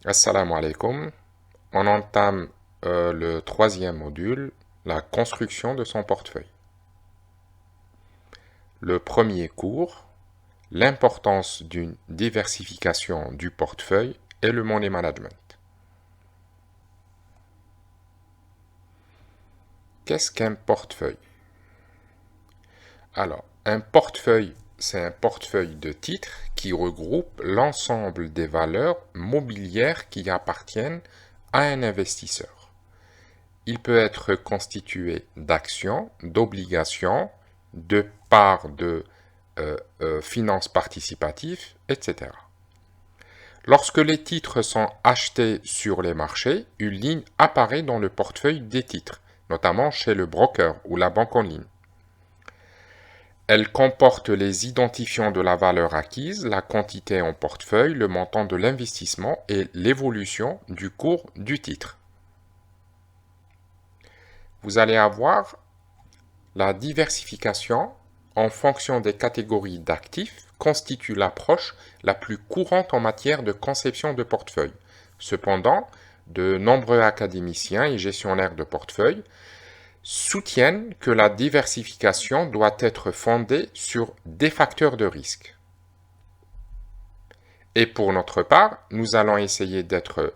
Assalamu alaikum. On entame le troisième module, la construction de son portefeuille. Le premier cours, l'importance d'une diversification du portefeuille et le money management. Qu'est-ce qu'un portefeuille? Alors, un portefeuille, c'est un portefeuille de titres qui regroupe l'ensemble des valeurs mobilières qui appartiennent à un investisseur. Il peut être constitué d'actions, d'obligations, de parts de finances participatives, etc. Lorsque les titres sont achetés sur les marchés, une ligne apparaît dans le portefeuille des titres, notamment chez le broker ou la banque en ligne. Elle comporte les identifiants de la valeur acquise, la quantité en portefeuille, le montant de l'investissement et l'évolution du cours du titre. Vous allez avoir la diversification en fonction des catégories d'actifs constitue l'approche la plus courante en matière de conception de portefeuille. Cependant, de nombreux académiciens et gestionnaires de portefeuille soutiennent que la diversification doit être fondée sur des facteurs de risque. Et pour notre part, nous allons essayer d'être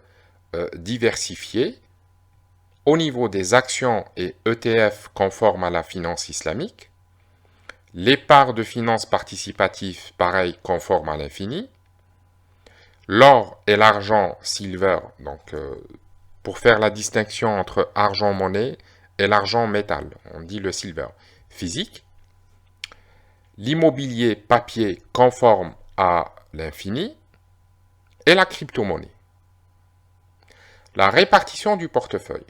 diversifiés au niveau des actions et ETF conformes à la finance islamique, les parts de finances participatives, pareil, conformes à l'infini, l'or et l'argent silver, donc pour faire la distinction entre argent monnaie et l'argent métal, on dit le silver, physique, l'immobilier papier conforme à l'infini et la crypto-monnaie. La répartition du portefeuille.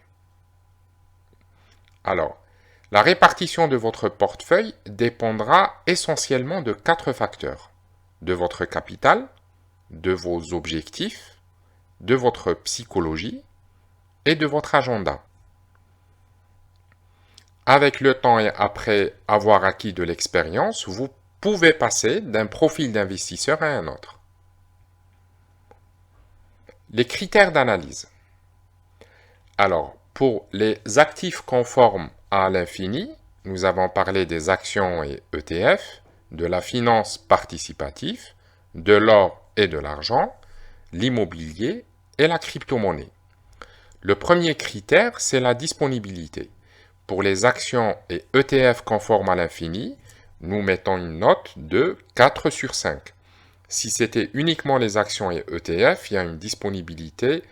Alors, la répartition de votre portefeuille dépendra essentiellement de 4 facteurs. De votre capital, de vos objectifs, de votre psychologie et de votre agenda. Avec le temps et après avoir acquis de l'expérience, vous pouvez passer d'un profil d'investisseur à un autre. Les critères d'analyse. Alors, pour les actifs conformes à l'infini, nous avons parlé des actions et ETF, de la finance participative, de l'or et de l'argent, l'immobilier et la crypto-monnaie. Le premier critère, c'est la disponibilité. Pour les actions et ETF conformes à l'infini, nous mettons une note de 4 sur 5. Si c'était uniquement les actions et ETF, il y a une disponibilité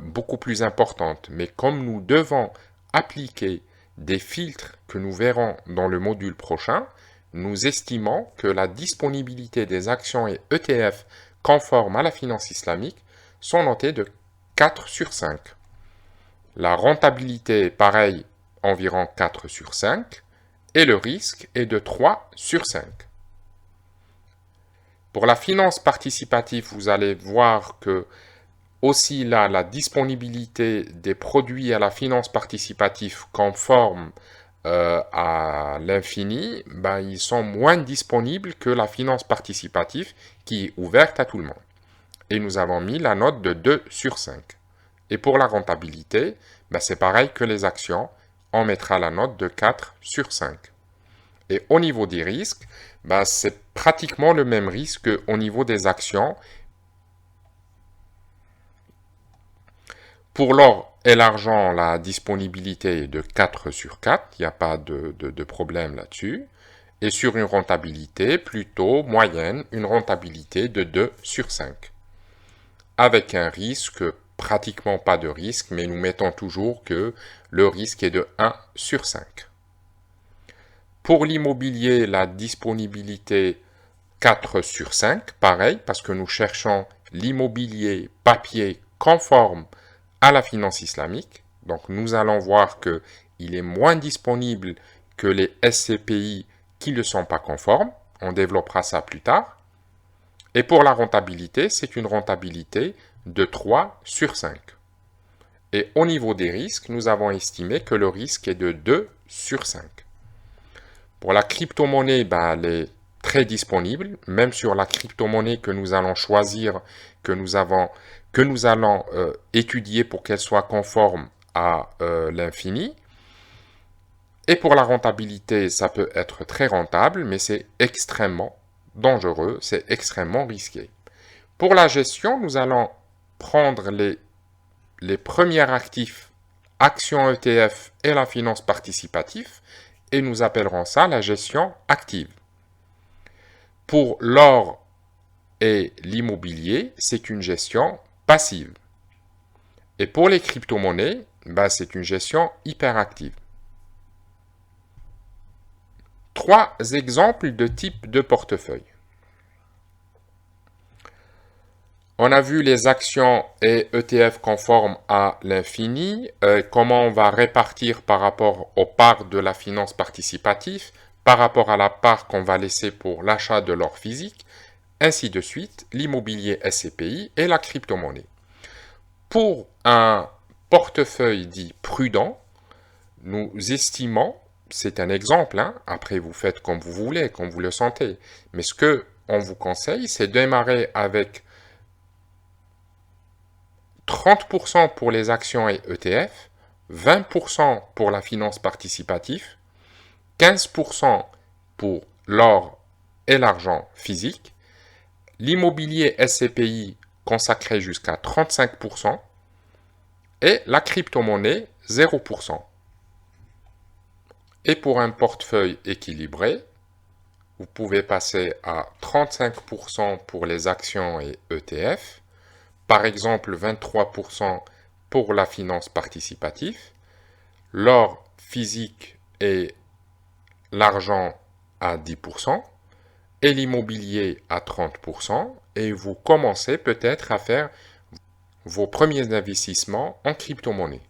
beaucoup plus importante. Mais comme nous devons appliquer des filtres que nous verrons dans le module prochain, nous estimons que la disponibilité des actions et ETF conformes à la finance islamique sont notées de 4 sur 5. La rentabilité est pareil, environ 4 sur 5, et le risque est de 3 sur 5. Pour la finance participative, vous allez voir que aussi là, la disponibilité des produits à la finance participative conformes à l'infini, ils sont moins disponibles que la finance participative qui est ouverte à tout le monde. Et nous avons mis la note de 2 sur 5. Et pour la rentabilité, c'est pareil que les actions, on mettra la note de 4 sur 5. Et au niveau des risques, c'est pratiquement le même risque qu'au niveau des actions. Pour l'or et l'argent, la disponibilité est de 4 sur 4, il n'y a pas de problème là-dessus. Et sur une rentabilité plutôt moyenne, une rentabilité de 2 sur 5. Avec un risque, pratiquement pas de risque, mais nous mettons toujours que le risque est de 1 sur 5. Pour l'immobilier, la disponibilité 4 sur 5, pareil, parce que nous cherchons l'immobilier papier conforme à la finance islamique. Donc nous allons voir qu'il est moins disponible que les SCPI qui ne sont pas conformes. On développera ça plus tard. Et pour la rentabilité, c'est une rentabilité de 3 sur 5. Et au niveau des risques, nous avons estimé que le risque est de 2 sur 5. Pour la crypto-monnaie, elle est très disponible, même sur la crypto-monnaie que nous allons choisir, que nous allons étudier pour qu'elle soit conforme à l'infini. Et pour la rentabilité, ça peut être très rentable, mais c'est extrêmement dangereux, c'est extrêmement risqué. Pour la gestion, nous allons prendre les premiers actifs, actions ETF et la finance participative, et nous appellerons ça la gestion active. Pour l'or et l'immobilier, c'est une gestion passive. Et pour les crypto-monnaies, c'est une gestion hyperactive. Trois exemples de type de portefeuille. On a vu les actions et ETF conformes à l'infini, comment on va répartir par rapport aux parts de la finance participative, par rapport à la part qu'on va laisser pour l'achat de l'or physique, ainsi de suite, l'immobilier SCPI et la crypto-monnaie. Pour un portefeuille dit prudent, nous estimons, c'est un exemple, après vous faites comme vous voulez, comme vous le sentez, mais ce que on vous conseille, c'est de démarrer avec 30% pour les actions et ETF, 20% pour la finance participative, 15% pour l'or et l'argent physique, l'immobilier SCPI consacré jusqu'à 35% et la crypto-monnaie 0%. Et pour un portefeuille équilibré, vous pouvez passer à 35% pour les actions et ETF, par exemple 23% pour la finance participative, l'or physique et l'argent à 10% et l'immobilier à 30%, et vous commencez peut-être à faire vos premiers investissements en crypto-monnaie.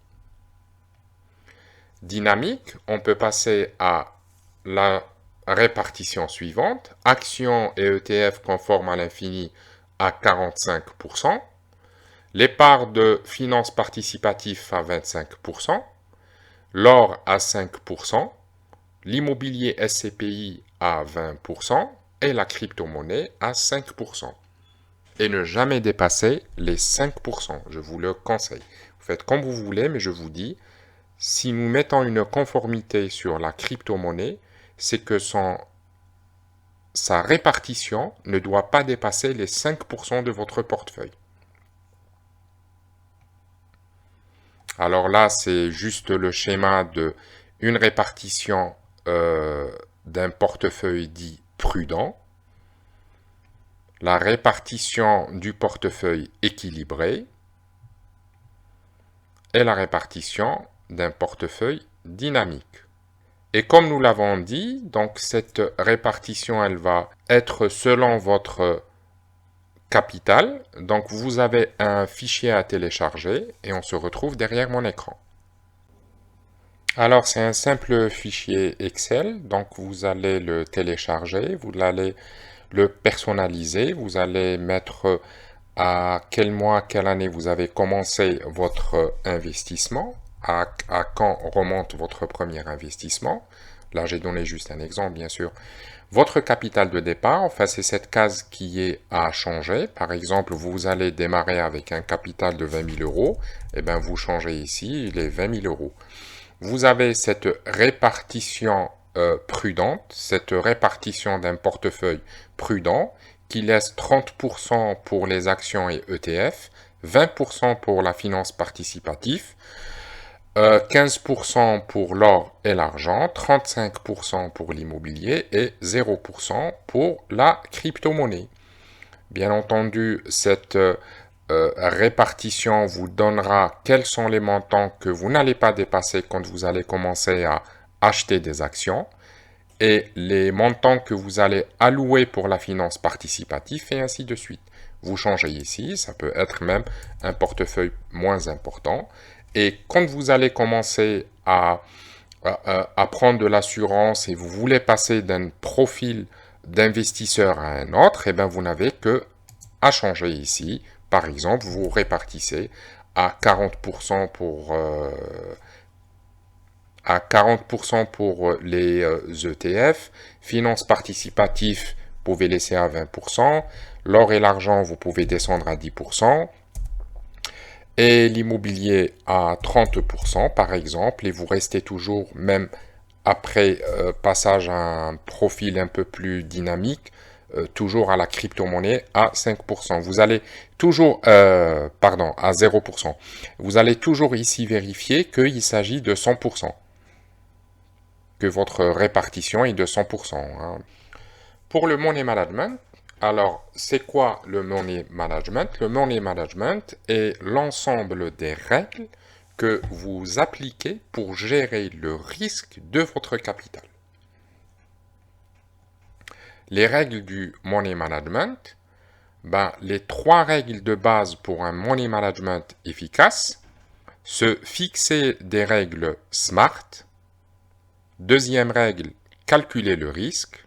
Dynamique, on peut passer à la répartition suivante, actions et ETF conformes à l'infini à 45%, les parts de finances participatives à 25%, l'or à 5%, l'immobilier SCPI à 20% et la crypto-monnaie à 5%. Et ne jamais dépasser les 5%, je vous le conseille. Vous faites comme vous voulez, mais je vous dis, si nous mettons une conformité sur la crypto-monnaie, c'est que sa répartition ne doit pas dépasser les 5% de votre portefeuille. Alors là, c'est juste le schéma d'une répartition d'un portefeuille dit prudent, la répartition du portefeuille équilibré et la répartition d'un portefeuille dynamique. Et comme nous l'avons dit, donc cette répartition, elle va être selon votre capital. Donc vous avez un fichier à télécharger et on se retrouve derrière mon écran. Alors c'est un simple fichier Excel, donc vous allez le télécharger, vous allez le personnaliser, vous allez mettre à quel mois, quelle année vous avez commencé votre investissement, à quand remonte votre premier investissement. Là, j'ai donné juste un exemple, bien sûr. Votre capital de départ, enfin, c'est cette case qui est à changer. Par exemple, vous allez démarrer avec un capital de 20 000 euros. Et bien, vous changez ici les 20 000 euros. Vous avez cette répartition prudente, cette répartition d'un portefeuille prudent qui laisse 30% pour les actions et ETF, 20% pour la finance participative, 15% pour l'or et l'argent, 35% pour l'immobilier et 0% pour la crypto-monnaie. Bien entendu, cette répartition vous donnera quels sont les montants que vous n'allez pas dépasser quand vous allez commencer à acheter des actions et les montants que vous allez allouer pour la finance participative et ainsi de suite. Vous changez ici, ça peut être même un portefeuille moins important. Et quand vous allez commencer à prendre de l'assurance et vous voulez passer d'un profil d'investisseur à un autre, et bien vous n'avez que à changer ici. Par exemple, vous répartissez à 40% pour les ETF, finance participative pouvez laisser à 20%. L'or et l'argent, vous pouvez descendre à 10%. Et l'immobilier à 30% par exemple. Et vous restez toujours, même après passage à un profil un peu plus dynamique, toujours à la crypto-monnaie à 5%. Vous allez toujours, à 0%. Vous allez toujours ici vérifier qu'il s'agit de 100%. Que votre répartition est de 100%. Hein. Pour le money management, alors c'est quoi le money management? Le money management est l'ensemble des règles que vous appliquez pour gérer le risque de votre capital. Les règles du money management, les 3 règles de base pour un money management efficace, se fixer des règles SMART. Deuxième règle, calculer le risque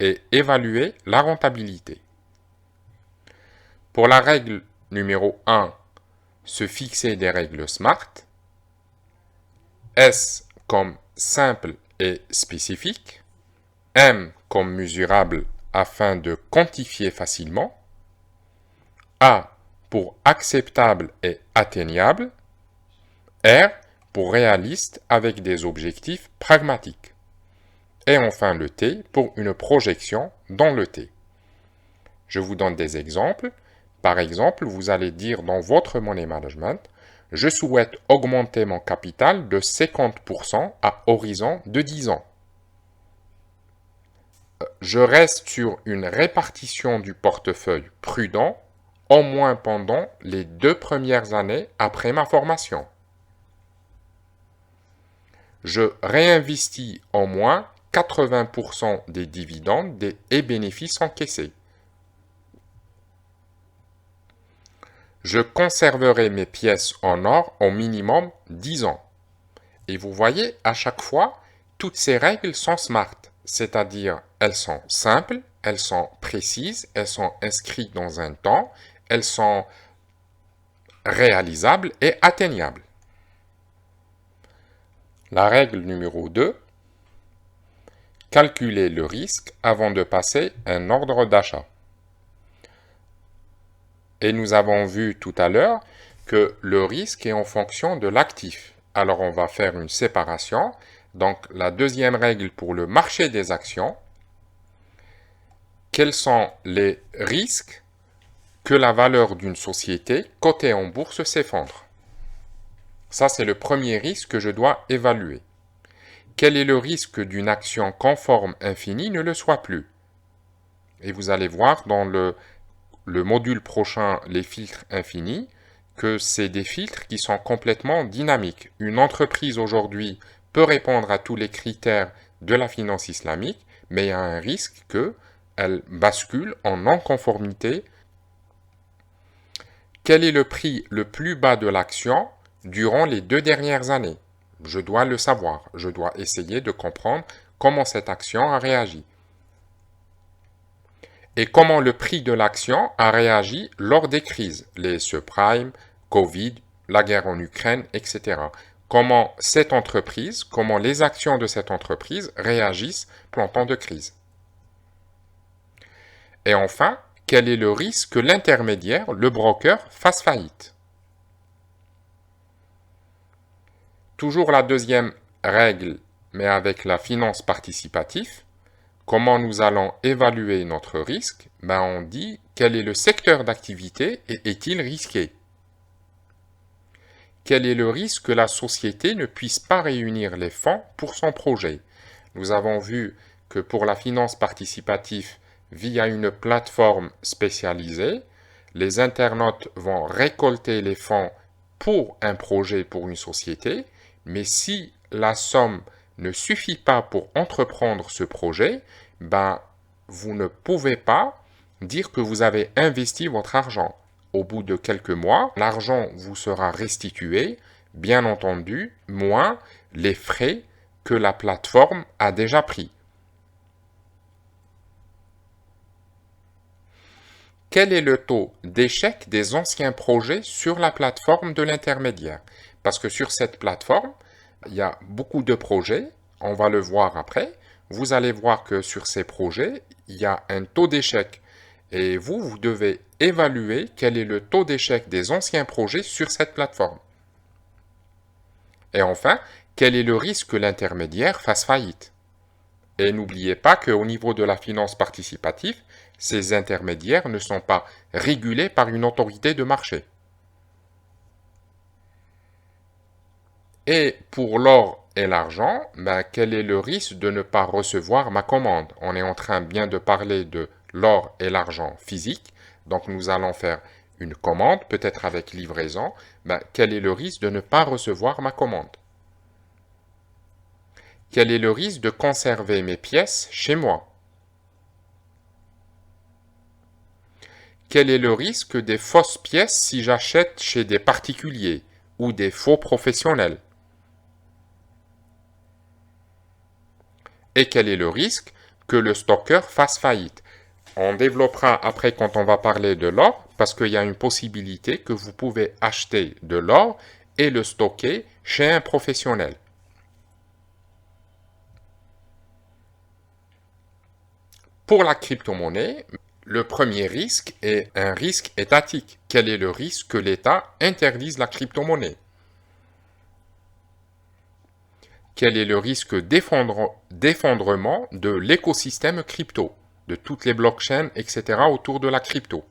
et évaluer la rentabilité. Pour la règle numéro 1, se fixer des règles SMART. S comme simple et spécifique. M comme mesurable afin de quantifier facilement. A pour acceptable et atteignable. R pour réaliste avec des objectifs pragmatiques. Et enfin le T pour une projection dans le T. Je vous donne des exemples. Par exemple, vous allez dire dans votre money management, je souhaite augmenter mon capital de 50% à horizon de 10 ans. Je reste sur une répartition du portefeuille prudent, au moins pendant les 2 premières années après ma formation. Je réinvestis au moins 80% des dividendes et bénéfices encaissés. Je conserverai mes pièces en or au minimum 10 ans. Et vous voyez, à chaque fois, toutes ces règles sont SMART, c'est-à-dire elles sont simples, elles sont précises, elles sont inscrites dans un temps, elles sont réalisables et atteignables. La règle numéro 2, calculer le risque avant de passer un ordre d'achat. Et nous avons vu tout à l'heure que le risque est en fonction de l'actif. Alors on va faire une séparation. Donc la deuxième règle pour le marché des actions, quels sont les risques que la valeur d'une société cotée en bourse s'effondre? Ça, c'est le premier risque que je dois évaluer. Quel est le risque d'une action conforme infinie ne le soit plus? Et vous allez voir dans le module prochain, les filtres infinis, que c'est des filtres qui sont complètement dynamiques. Une entreprise aujourd'hui peut répondre à tous les critères de la finance islamique, mais il y a un risque qu'elle bascule en non-conformité. Quel est le prix le plus bas de l'action durant les 2 dernières années? Je dois le savoir. Je dois essayer de comprendre comment cette action a réagi. Et comment le prix de l'action a réagi lors des crises, les subprimes, Covid, la guerre en Ukraine, etc. Comment cette entreprise, comment les actions de cette entreprise réagissent en temps de crise. Et enfin, quel est le risque que l'intermédiaire, le broker, fasse faillite? Toujours la deuxième règle, mais avec la finance participative. Comment nous allons évaluer notre risque? On dit quel est le secteur d'activité et est-il risqué? Quel est le risque que la société ne puisse pas réunir les fonds pour son projet? Nous avons vu que pour la finance participative, via une plateforme spécialisée, les internautes vont récolter les fonds pour un projet, pour une société, mais si la somme ne suffit pas pour entreprendre ce projet, vous ne pouvez pas dire que vous avez investi votre argent. Au bout de quelques mois, l'argent vous sera restitué, bien entendu, moins les frais que la plateforme a déjà pris. Quel est le taux d'échec des anciens projets sur la plateforme de l'intermédiaire? Parce que sur cette plateforme, il y a beaucoup de projets, on va le voir après. vous allez voir que sur ces projets, il y a un taux d'échec. Et vous devez évaluer quel est le taux d'échec des anciens projets sur cette plateforme. Et enfin, quel est le risque que l'intermédiaire fasse faillite. Et n'oubliez pas qu'au niveau de la finance participative, ces intermédiaires ne sont pas régulés par une autorité de marché. Et pour l'or et l'argent, quel est le risque de ne pas recevoir ma commande? On est en train bien de parler de l'or et l'argent physique, donc nous allons faire une commande, peut-être avec livraison. Quel est le risque de ne pas recevoir ma commande? Quel est le risque de conserver mes pièces chez moi? Quel est le risque des fausses pièces si j'achète chez des particuliers ou des faux professionnels? Et quel est le risque que le stockeur fasse faillite? On développera après quand on va parler de l'or, parce qu'il y a une possibilité que vous pouvez acheter de l'or et le stocker chez un professionnel. Pour la crypto-monnaie, le premier risque est un risque étatique. Quel est le risque que l'État interdise la crypto-monnaie? Quel est le risque d'effondrement de l'écosystème crypto, de toutes les blockchains, etc. autour de la crypto?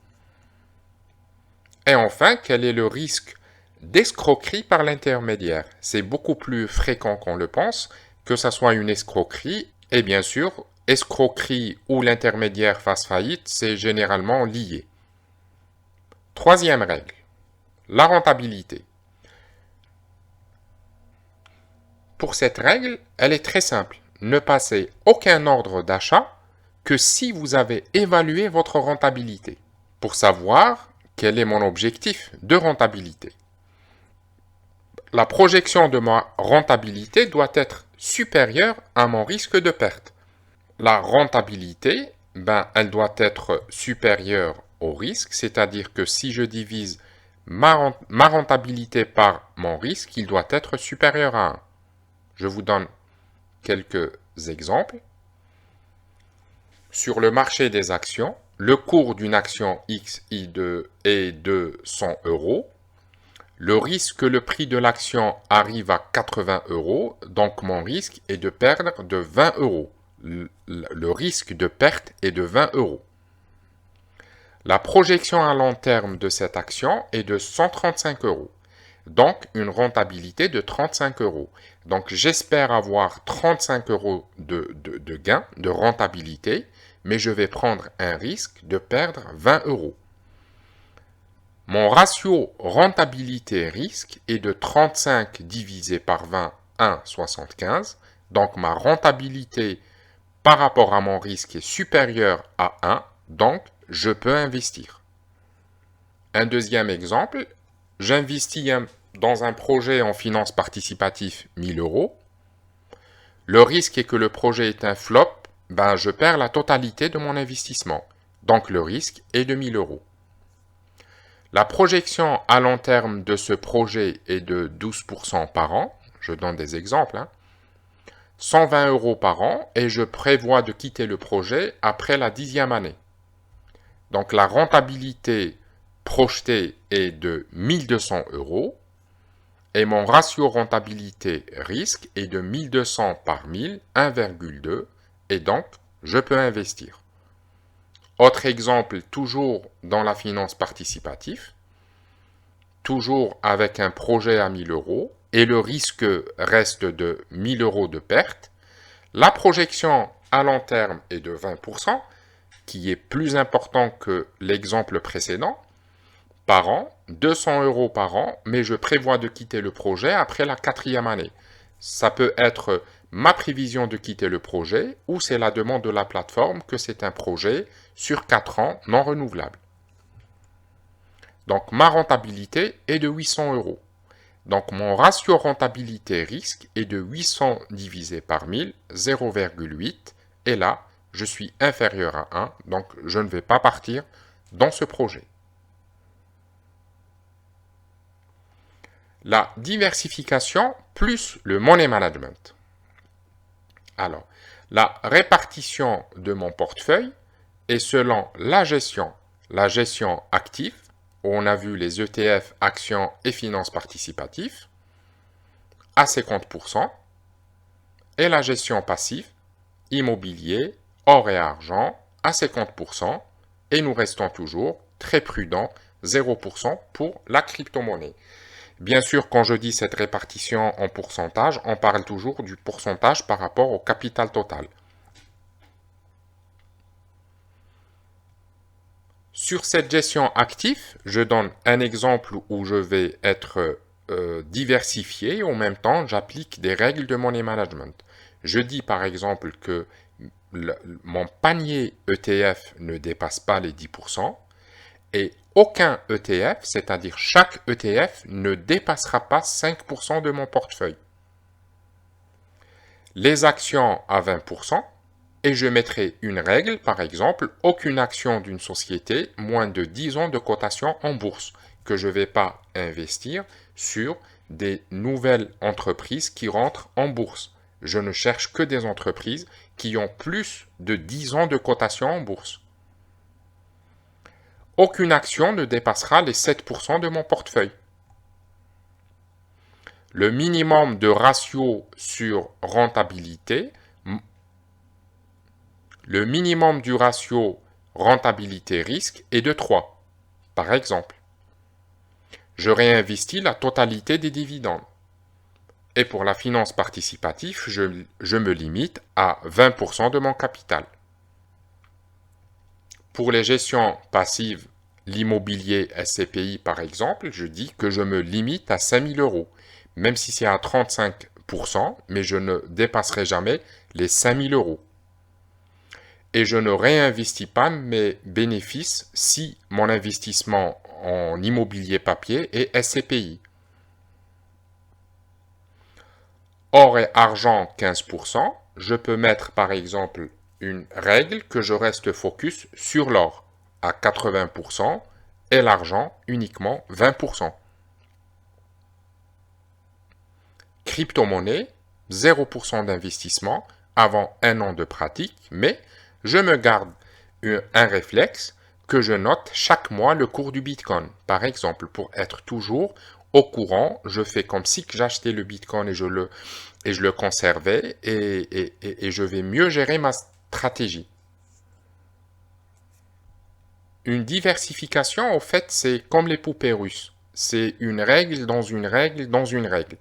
Et enfin, quel est le risque d'escroquerie par l'intermédiaire? C'est beaucoup plus fréquent qu'on le pense, que ce soit une escroquerie, et bien sûr, escroquerie ou l'intermédiaire fasse faillite, c'est généralement lié. Troisième règle, la rentabilité. Pour cette règle, elle est très simple. Ne passez aucun ordre d'achat que si vous avez évalué votre rentabilité pour savoir quel est mon objectif de rentabilité. La projection de ma rentabilité doit être supérieure à mon risque de perte. La rentabilité, elle doit être supérieure au risque, c'est-à-dire que si je divise ma rentabilité par mon risque, il doit être supérieur à 1. Je vous donne quelques exemples. Sur le marché des actions, le cours d'une action X est de 100 euros. Le risque que le prix de l'action arrive à 80 euros, donc mon risque est de perdre de 20 euros. Le risque de perte est de 20 euros. La projection à long terme de cette action est de 135 euros. Donc, une rentabilité de 35 euros. Donc, j'espère avoir 35 euros de gain, de rentabilité, mais je vais prendre un risque de perdre 20 euros. Mon ratio rentabilité-risque est de 35 divisé par 20, 1,75. Donc, ma rentabilité par rapport à mon risque est supérieure à 1. Donc, je peux investir. Un deuxième exemple, j'investis dans un projet en finance participative 1000 euros. Le risque est que le projet est un flop, je perds la totalité de mon investissement. Donc le risque est de 1000 euros. La projection à long terme de ce projet est de 12% par an. Je donne des exemples. 120 euros par an et je prévois de quitter le projet après la 10e année. Donc la rentabilité projetée est de 1200 euros et mon ratio rentabilité-risque est de 1200 par 1000, 1,2 et donc je peux investir. Autre exemple, toujours dans la finance participative, toujours avec un projet à 1000 euros et le risque reste de 1000 euros de perte. La projection à long terme est de 20%, qui est plus important que l'exemple précédent, par an, 200 euros par an, mais je prévois de quitter le projet après la 4e année. Ça peut être ma prévision de quitter le projet ou c'est la demande de la plateforme que c'est un projet sur 4 ans non renouvelable. Donc ma rentabilité est de 800 euros. Donc mon ratio rentabilité-risque est de 800 divisé par 1000, 0,8. Et là, je suis inférieur à 1, donc je ne vais pas partir dans ce projet. La diversification plus le money management. Alors, La répartition de mon portefeuille est selon la gestion active, où on a vu les ETF, actions et finances participatives, à 50%, et la gestion passive, immobilier, or et argent, à 50%, et nous restons toujours très prudents, 0% pour la crypto-monnaie. Bien sûr, quand je dis cette répartition en pourcentage, on parle toujours du pourcentage par rapport au capital total. Sur cette gestion active, je donne un exemple où je vais être diversifié et en même temps, j'applique des règles de money management. Je dis par exemple que mon panier ETF ne dépasse pas les 10% et aucun ETF, c'est-à-dire chaque ETF, ne dépassera pas 5% de mon portefeuille. Les actions à 20%, et je mettrai une règle, par exemple, aucune action d'une société moins de 10 ans de cotation en bourse, que je ne vais pas investir sur des nouvelles entreprises qui rentrent en bourse. Je ne cherche que des entreprises qui ont plus de 10 ans de cotation en bourse. Aucune action ne dépassera les 7% de mon portefeuille. Le minimum de ratio sur rentabilité, le minimum du ratio rentabilité-risque est de 3. Par exemple, je réinvestis la totalité des dividendes. Et pour la finance participative, je me limite à 20% de mon capital. Pour les gestions passives, l'immobilier SCPI par exemple, je dis que je me limite à 5 000 euros, même si c'est à 35%, mais je ne dépasserai jamais les 5 000 euros. Et je ne réinvestis pas mes bénéfices si mon investissement en immobilier papier est SCPI. Or et argent 15%, je peux mettre par exemple une règle que je reste focus sur l'or à 80% et l'argent uniquement 20%. Crypto-monnaie, 0% d'investissement avant 1 an de pratique, mais je me garde un réflexe que je note chaque mois le cours du Bitcoin. Par exemple, pour être toujours au courant, je fais comme si j'achetais le Bitcoin et je le conservais et je vais mieux gérer ma stratégie. Une diversification, au fait, c'est comme les poupées russes. C'est une règle dans une règle dans une règle.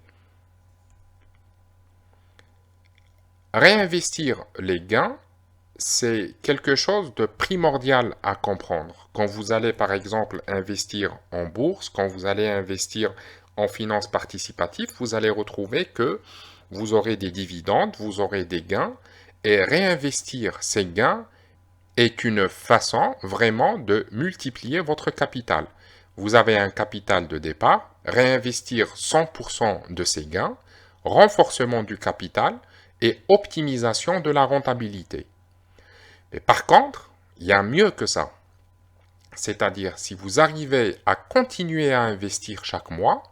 Réinvestir les gains, c'est quelque chose de primordial à comprendre. Quand vous allez par exemple investir en bourse, quand vous allez investir en finance participative, vous allez retrouver que vous aurez des dividendes, vous aurez des gains, et réinvestir ces gains est une façon vraiment de multiplier votre capital. Vous avez un capital de départ, réinvestir 100% de ces gains, renforcement du capital et optimisation de la rentabilité. Mais par contre, il y a mieux que ça. C'est-à-dire, si vous arrivez à continuer à investir chaque mois,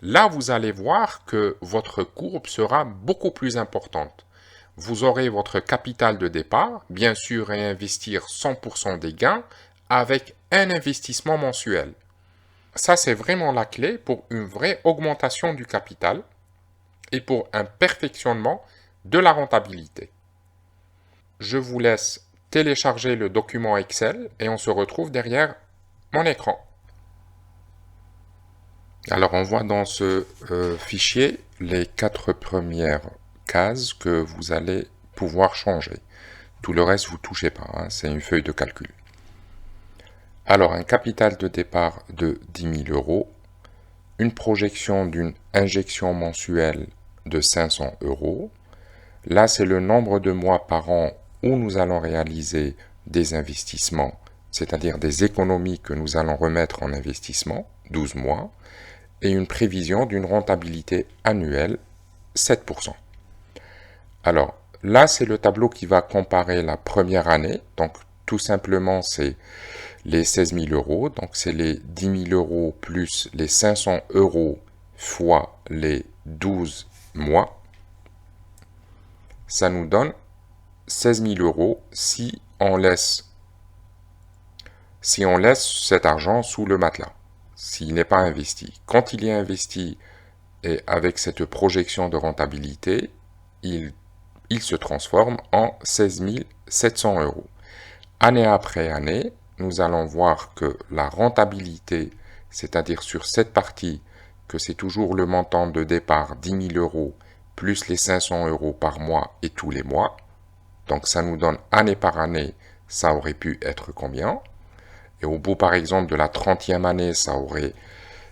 là, vous allez voir que votre courbe sera beaucoup plus importante. Vous aurez votre capital de départ, bien sûr réinvestir 100% des gains avec un investissement mensuel. Ça, c'est vraiment la clé pour une vraie augmentation du capital et pour un perfectionnement de la rentabilité. Je vous laisse télécharger le document Excel et on se retrouve derrière mon écran. Alors on voit dans ce fichier les 4 premières cases que vous allez pouvoir changer. Tout le reste, vous ne touchez pas, hein, c'est une feuille de calcul. Alors un capital de départ de 10 000 euros, une projection d'une injection mensuelle de 500 euros. Là, c'est le nombre de mois par an où nous allons réaliser des investissements, c'est-à-dire des économies que nous allons remettre en investissement, 12 mois, et une prévision d'une rentabilité annuelle, 7%. Alors, là, c'est le tableau qui va comparer la première année, donc tout simplement, c'est les 16 000 euros, donc c'est les 10 000 euros plus les 500 euros fois les 12 mois. Ça nous donne 16 000 euros si on laisse cet argent sous le matelas, s'il n'est pas investi. Quand il est investi et avec cette projection de rentabilité, il se transforme en 16 700 euros. Année après année, nous allons voir que la rentabilité, c'est-à-dire sur cette partie, que c'est toujours le montant de départ 10 000 euros plus les 500 euros par mois et tous les mois. Donc ça nous donne année par année, ça aurait pu être combien? Et au bout par exemple de la 30e année, ça aurait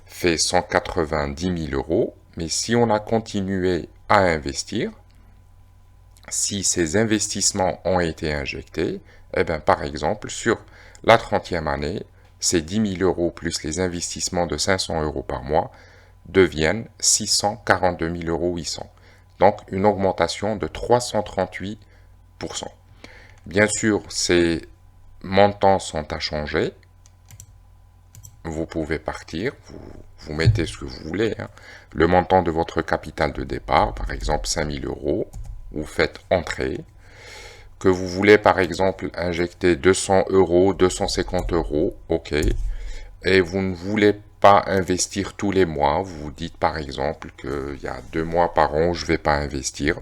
fait 190 000 euros. Mais si on a continué à investir, si ces investissements ont été injectés, eh bien, par exemple, sur la 30e année, ces 10 000 euros plus les investissements de 500 euros par mois deviennent 642 000 euros 800. Donc, une augmentation de 338%. Bien sûr, ces montants sont à changer. Vous pouvez partir, vous mettez ce que vous voulez. Le montant de votre capital de départ, par exemple 5 000 euros, vous faites entrer. Que vous voulez par exemple injecter 200 euros, 250 euros, ok. Et vous ne voulez pas investir tous les mois. Vous vous dites par exemple qu'il y a 2 mois par an où je ne vais pas investir,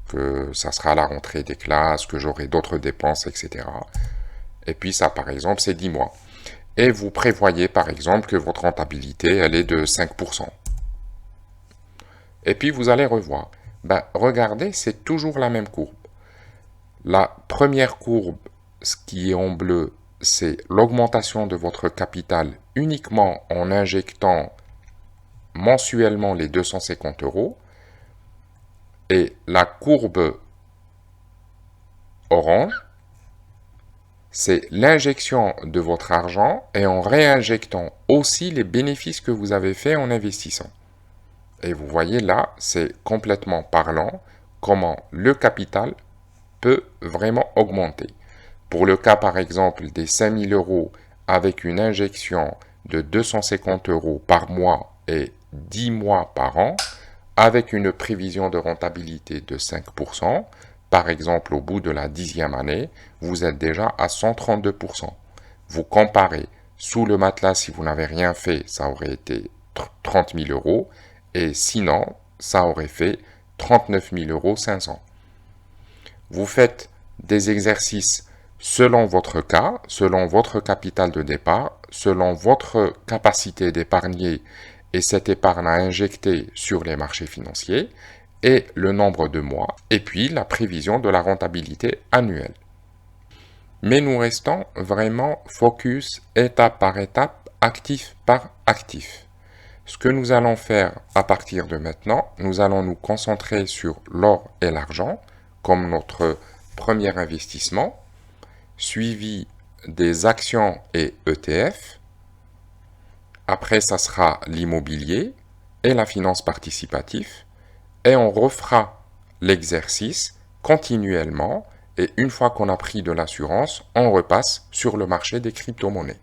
que ça sera à la rentrée des classes, que j'aurai d'autres dépenses, etc. Et puis ça par exemple c'est 10 mois. Et vous prévoyez par exemple que votre rentabilité elle est de 5%. Et puis vous allez revoir. Ben, regardez, c'est toujours la même courbe. La première courbe, ce qui est en bleu, c'est l'augmentation de votre capital uniquement en injectant mensuellement les 250 euros. Et la courbe orange, c'est l'injection de votre argent et en réinjectant aussi les bénéfices que vous avez faits en investissant. Et vous voyez là, c'est complètement parlant comment le capital peut vraiment augmenter. Pour le cas par exemple des 5 000 euros avec une injection de 250 euros par mois et 10 mois par an, avec une prévision de rentabilité de 5%, par exemple au bout de la 10e année, vous êtes déjà à 132%. Vous comparez sous le matelas, si vous n'avez rien fait, ça aurait été 30 000 euros, et sinon, ça aurait fait 39 000 euros 500. Vous faites des exercices selon votre cas, selon votre capital de départ, selon votre capacité d'épargner et cette épargne à injecter sur les marchés financiers, et le nombre de mois, et puis la prévision de la rentabilité annuelle. Mais nous restons vraiment focus étape par étape, actif par actif. Ce que nous allons faire à partir de maintenant, nous allons nous concentrer sur l'or et l'argent comme notre premier investissement, suivi des actions et ETF. Après, ça sera l'immobilier et la finance participative. Et on refera l'exercice continuellement. Et une fois qu'on a pris de l'assurance, on repasse sur le marché des crypto-monnaies.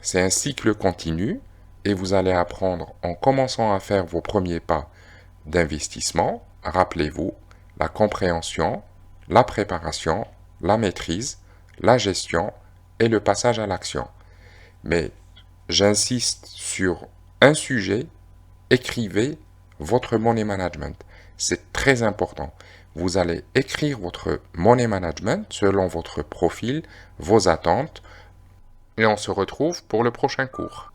C'est un cycle continu et vous allez apprendre en commençant à faire vos premiers pas d'investissement. Rappelez-vous, la compréhension, la préparation, la maîtrise, la gestion et le passage à l'action. Mais j'insiste sur un sujet, écrivez votre money management. C'est très important. Vous allez écrire votre money management selon votre profil, vos attentes, et on se retrouve pour le prochain cours.